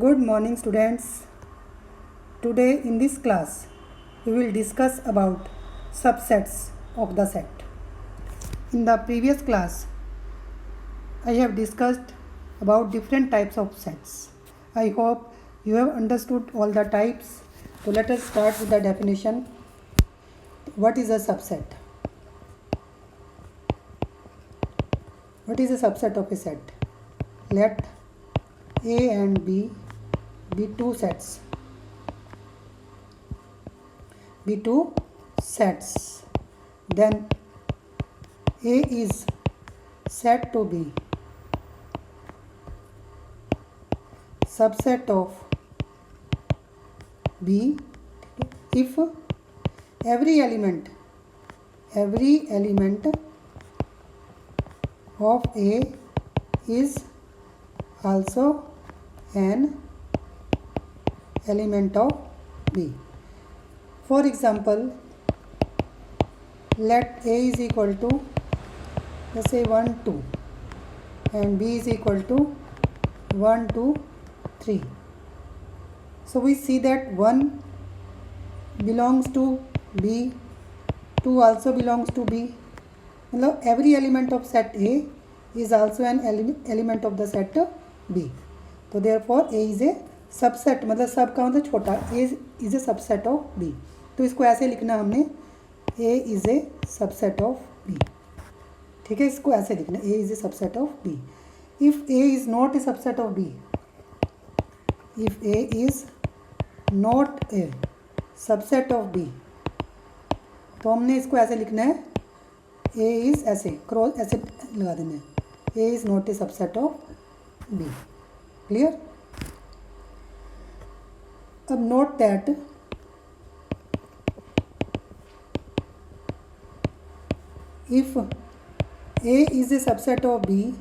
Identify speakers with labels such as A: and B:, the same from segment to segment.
A: Good morning students. Today in this class we will discuss about subsets of the set. In the previous class I have discussed about different types of sets. I hope you have understood all the types. So let us start with the definition. What is a subset? What is a subset of a set? Let A and B be two sets. Then A is said to be subset of B if every element of A is also an element of B. For example, let A is equal to, let's say 1, 2 and B is equal to 1, 2, 3. So we see that 1 belongs to B, 2 also belongs to B. Every element of set A is also an element of the set B. So therefore A is a subset, मतलब सब का मतलब छोटा, A is a subset of B. तो इसको ऐसे लिखना हमने, A is a subset of B. ठीक है, इसको ऐसे लिखना, A is a subset of B. If A is not a subset of B, if A is not a subset of B, तो हमने इसको ऐसे लिखना है, A is ऐसे क्रॉस ऐसे लगा देना है, A is not a subset of B. Clear? अब note that if A is a subset of B,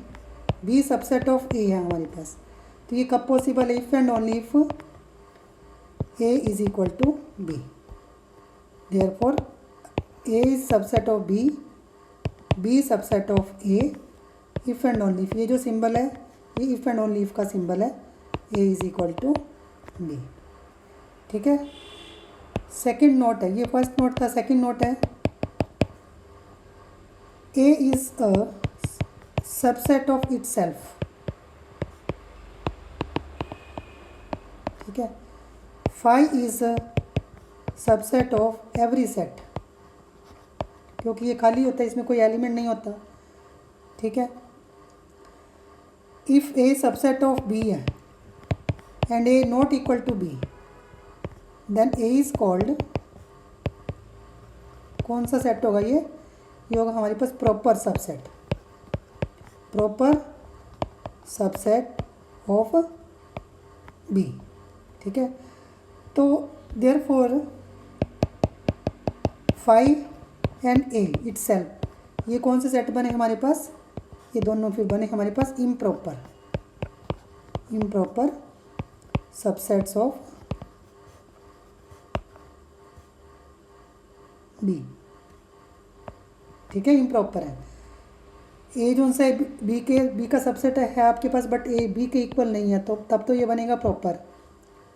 A: B subset of A है हमारे पास, तो ये कब पॉसिबल है? If and only if A is equal to B. Therefore A is subset of B, B subset of A, if and only if. ये जो symbol है ये if and only if का सिंबल है, A is equal to B. ठीक है, second note है, ये फर्स्ट नोट था, सेकेंड नोट है, A is a subset of itself. ठीक है, phi is a subset of every set, क्योंकि ये खाली होता है, इसमें कोई एलिमेंट नहीं होता. ठीक है, if A subset of B है and A not equal to B, then A is called, कौन सा सेट होगा ये होगा हमारे पास प्रॉपर सबसेट ऑफ B. ठीक है, तो therefore phi and A itself, ये कौन से सेट बने हमारे पास? ये दोनों फिर बने हमारे पास इम्प्रॉपर सबसेट्स ऑफ B. ठीक है, इम्प्रॉपर है. A जो सा B का सबसेट है आपके पास, बट A B के इक्वल नहीं है, तो तब तो ये बनेगा proper.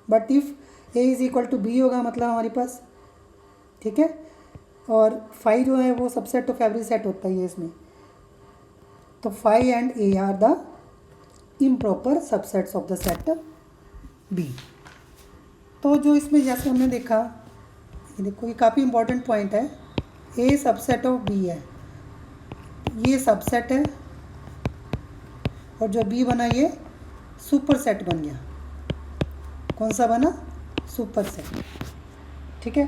A: But if A is equal to B होगा मतलब हमारे पास. ठीक है, और फाई जो है वो सबसेट ऑफ एवरी सेट होता है इसमें, तो phi and A are the improper subsets of the set B. तो जो इसमें जैसे हमने देखा, ये देखो ये काफ़ी इंपॉर्टेंट पॉइंट है, A सबसेट ऑफ B है, ये सबसेट है, और जो B बना ये सुपर सेट बन गया. कौन सा बना? Super set. ठीक है,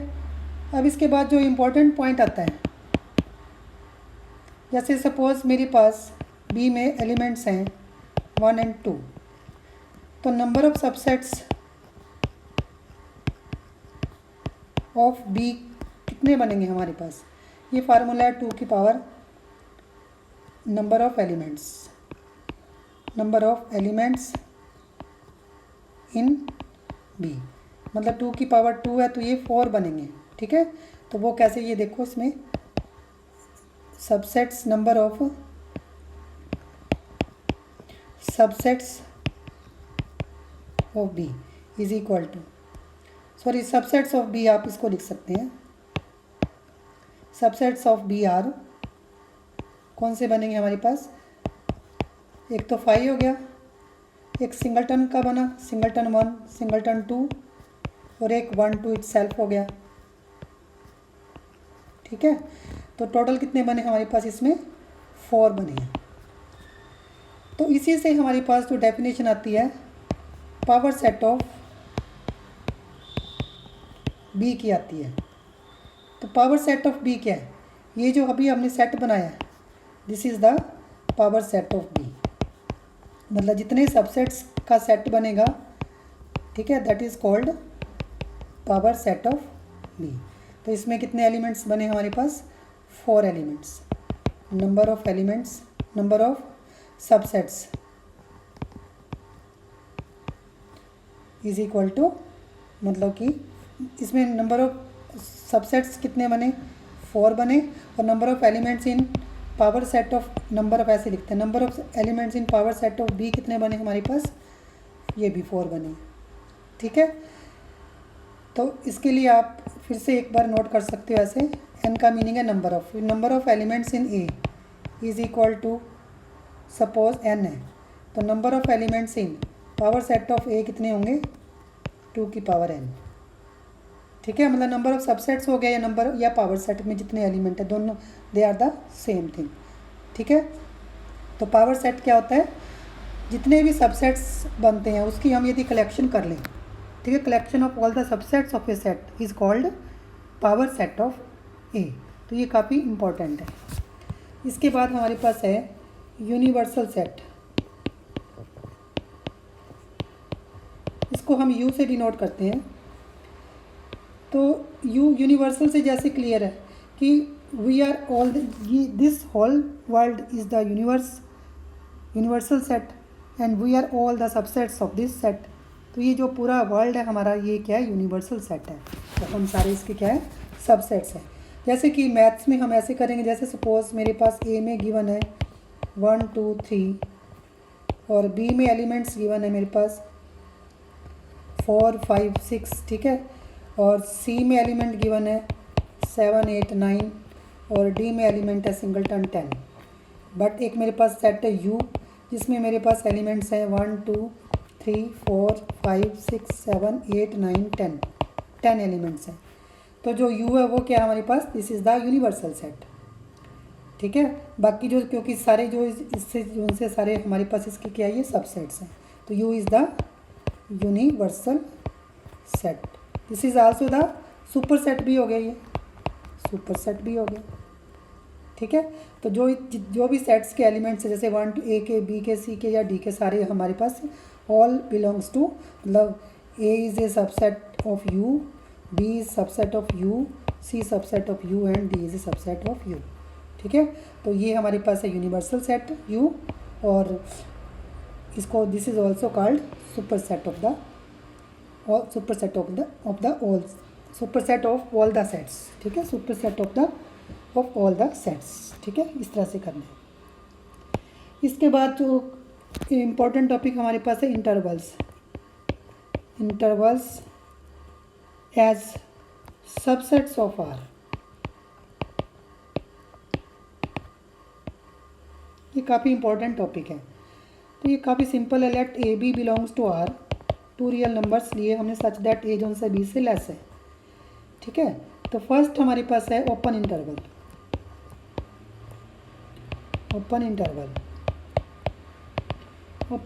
A: अब इसके बाद जो इम्पोर्टेंट पॉइंट आता है, जैसे सपोज मेरे पास B में एलिमेंट्स हैं 1 and 2, तो number of subsets of B कितने बनेंगे हमारे पास? ये फार्मूला है 2 की power number of elements in B, मतलब 2 की पावर 2 है तो ये 4 बनेंगे. ठीक है, तो वो कैसे, ये देखो इसमें subsets number of subsets of B is equal to, sorry subsets of B आप इसको लिख सकते हैं, सबसेट्स ऑफ बी आर कौन से बनेंगे हमारे पास, एक तो 5 हो गया, एक सिंगलटन का बना सिंगलटन 1, सिंगलटन 2 और एक 1 2 इटसेल्फ हो गया। ठीक है, तो टोटल कितने बने हमारे पास इसमें 4 बने हैं। तो इसी से हमारे पास जो डेफिनेशन आती है पावर सेट ऑफ बी की आती है। तो पावर सेट ऑफ बी क्या है, ये जो अभी हमने सेट बनाया है this is the power set of B, मतलब जितने सबसेट्स का सेट बनेगा, ठीक है, that is called power set of B. तो इसमें कितने एलिमेंट्स बने हमारे पास 4 elements, number of elements, number of subsets is equal to, मतलब कि इसमें नंबर ऑफ सबसेट्स कितने बने 4 बने, और number of elements in power set of, number of ऐसे लिखते हैं, number of elements in power set of B कितने बने हमारे पास, ये भी 4 बने। ठीक है, तो इसके लिए आप फिर से एक बार नोट कर सकते हो ऐसे, एन का मीनिंग है number of elements in A is equal to, suppose n है, तो number of elements in power set of A कितने होंगे 2 की पावर एन। ठीक है, मतलब नंबर ऑफ सबसेट्स हो गया या नंबर या पावर सेट में जितने एलिमेंट है दोनों they are the same thing. ठीक है, तो पावर सेट क्या होता है, जितने भी सबसेट्स बनते हैं उसकी हम यदि कलेक्शन कर लें, ठीक है, collection of all the subsets of a set is called power set of A. तो ये काफ़ी इम्पोर्टेंट है। इसके बाद हमारे पास है यूनिवर्सल सेट, इसको हम यू से डिनोट करते हैं। तो यू यूनिवर्सल से जैसे क्लियर है कि we are all, this whole world is the universal set and we are all the subsets of this set. तो ये जो पूरा वर्ल्ड है हमारा ये क्या है, यूनिवर्सल सेट है, तो हम सारे इसके क्या है सबसेट्स हैं। जैसे कि मैथ्स में हम ऐसे करेंगे, जैसे सपोज मेरे पास ए में गिवन है 1 2 3 और बी में एलिमेंट्स गिवन है मेरे पास 4 5 6, ठीक है, और सी में एलिमेंट गिवन है 7 8 9 और डी में एलिमेंट है सिंगलटन 10। बट एक मेरे पास सेट है यू जिसमें मेरे पास एलिमेंट्स हैं 1 2 3 4 5 6 7 8 9 10 एलिमेंट्स हैं। तो जो यू है वो क्या है हमारे पास, this is the universal set. ठीक है, बाकी जो क्योंकि सारे जो इससे उनसे सारे हमारे पास इसके क्या है ये सबसेट्स हैं, तो you is the universal set. This is also the super set भी हो गया, ये सुपर सेट भी हो गया। ठीक है, तो जो भी सेट्स के एलिमेंट्स है जैसे 1 ए के बी के सी के या डी के सारे हमारे पास ऑल बिलोंग्स टू, मतलब A is a subset of U, B is subset of U, C subset of U and D is a subset of U. ठीक है, तो ये हमारे पास है यूनिवर्सल सेट यू, और इसको this is also called super set of the super set of the all super set of all the sets. ठीक है, super set of all the sets. ठीक है, इस तरह से करना है। इसके बाद जो इम्पोर्टेंट टॉपिक हमारे पास है intervals as subsets of R. ये काफ़ी इंपॉर्टेंट टॉपिक है। तो ये काफ़ी सिंपल है। Let A B belongs to R, 2 real numbers लिए हमने सच दैट ए जो से बी से लेस है। ठीक है, तो फर्स्ट हमारे पास है ओपन इंटरवल। ओपन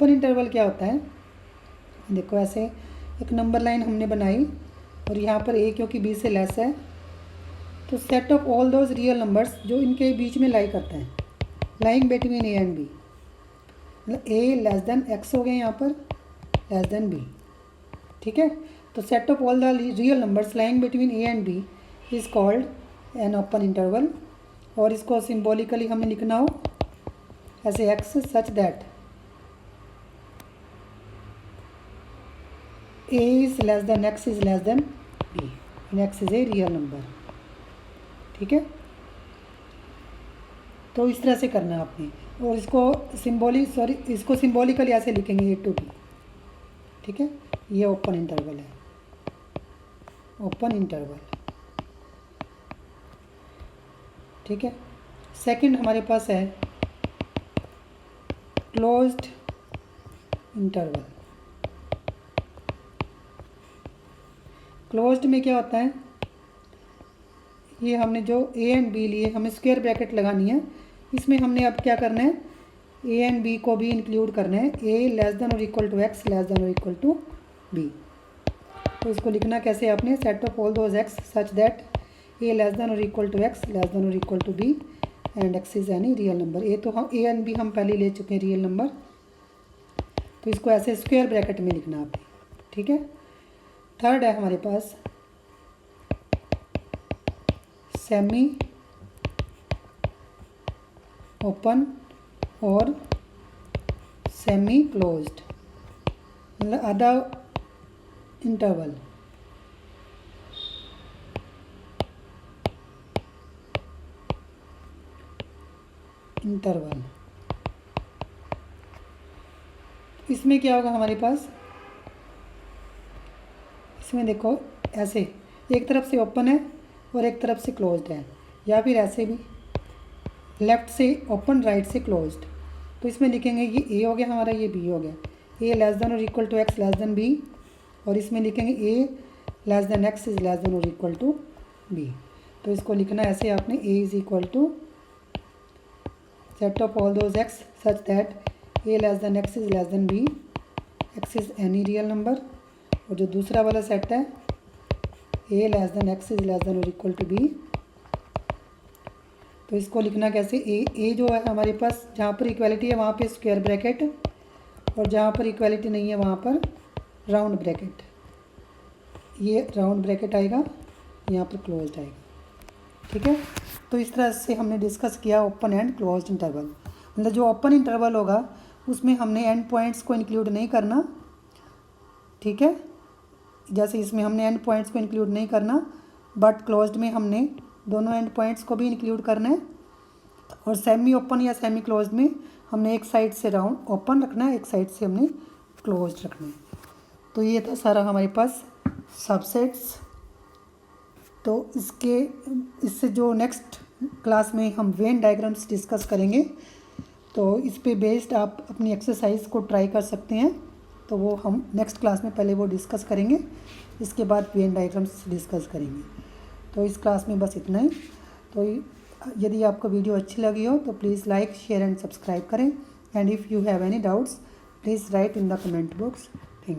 A: इंटरवल क्या होता है, देखो ऐसे एक नंबर लाइन हमने बनाई और यहाँ पर ए क्योंकि बी से लेस है, तो set of all those real numbers जो इनके बीच में लाई करते हैं, lying between A and B, मतलब ए लेस देन एक्स हो गए यहाँ पर, लेस देन बी। ठीक है, तो set of all the real numbers lying between A and B is called an open interval. और इसको सिम्बॉलिकली हमें लिखना हो ऐसे X such that A is less than X is less than B and X is a real number. ठीक है, तो इस तरह से करना है आपने, और इसको सिम्बॉलिकली ऐसे लिखेंगे ए टू बी। ठीक है, ये ओपन इंटरवल है, ओपन इंटरवल, ठीक है। सेकंड हमारे पास है क्लोज्ड इंटरवल। क्लोज्ड में क्या होता है, ये हमने जो ए एंड बी लिए, हमें स्क्वायर ब्रैकेट लगानी है, इसमें हमने अब क्या करना है, ए एंड बी को भी इंक्लूड करना है, ए लेस देन और equal to x less than और इक्वल टू बी। तो इसको लिखना कैसे आपने, set of all those x such that A less than और equal to x less than और equal to B and x is any real number. A तो हम ए एंड बी हम पहले ले चुके हैं रियल नंबर, तो इसको ऐसे स्क्वायर ब्रैकेट में लिखना आपने, ठीक है। थर्ड है हमारे पास सेमी ओपन और सेमी क्लोज्ड, मतलब आधा इंटरवल। इंटरवल इसमें क्या होगा हमारे पास, इसमें देखो ऐसे एक तरफ से ओपन है और एक तरफ से क्लोज्ड है, या फिर ऐसे भी लेफ़्ट से ओपन राइट से क्लोज्ड। तो इसमें लिखेंगे ये ए हो गया हमारा, ये बी हो गया, ए लेस देन और equal to x less than B, और इसमें लिखेंगे A less than x is less than और इक्वल टू बी। तो इसको लिखना ऐसे आपने, A is equal to set of all those x such that A less than x is less than B, x is any real number, और जो दूसरा वाला सेट है A less than x is less than और equal to B. तो इसको लिखना कैसे, ए जो है हमारे पास जहाँ पर इक्वालिटी है वहाँ पे स्क्वायर ब्रैकेट, और जहाँ पर इक्वालिटी नहीं है वहाँ पर राउंड ब्रैकेट, ये राउंड ब्रैकेट आएगा, यहाँ पर क्लोज्ड आएगा, ठीक है। तो इस तरह से हमने डिस्कस किया ओपन एंड क्लोज्ड इंटरवल। मतलब जो ओपन इंटरवल होगा उसमें हमने एंड पॉइंट्स को इंक्लूड नहीं करना, ठीक है, जैसे इसमें हमने एंड पॉइंट्स को इंक्लूड नहीं करना, बट क्लोज्ड में हमने दोनों एंड पॉइंट्स को भी इंक्लूड करना है। और सेमी ओपन या सेमी क्लोज्ड में हमने एक साइड से राउंड ओपन रखना है, एक साइड से हमने क्लोज्ड रखना है। तो ये था सारा हमारे पास सबसेट्स। तो इससे जो नेक्स्ट क्लास में हम वेन डायग्राम्स डिस्कस करेंगे, तो इस पे बेस्ड आप अपनी एक्सरसाइज को ट्राई कर सकते हैं। तो वो हम नेक्स्ट क्लास में पहले वो डिस्कस करेंगे, इसके बाद वेन डायग्राम्स डिस्कस करेंगे। तो इस क्लास में बस इतना ही। तो यदि आपको वीडियो अच्छी लगी हो तो please like share and subscribe करें, and if you have any doubts please write in the comment box.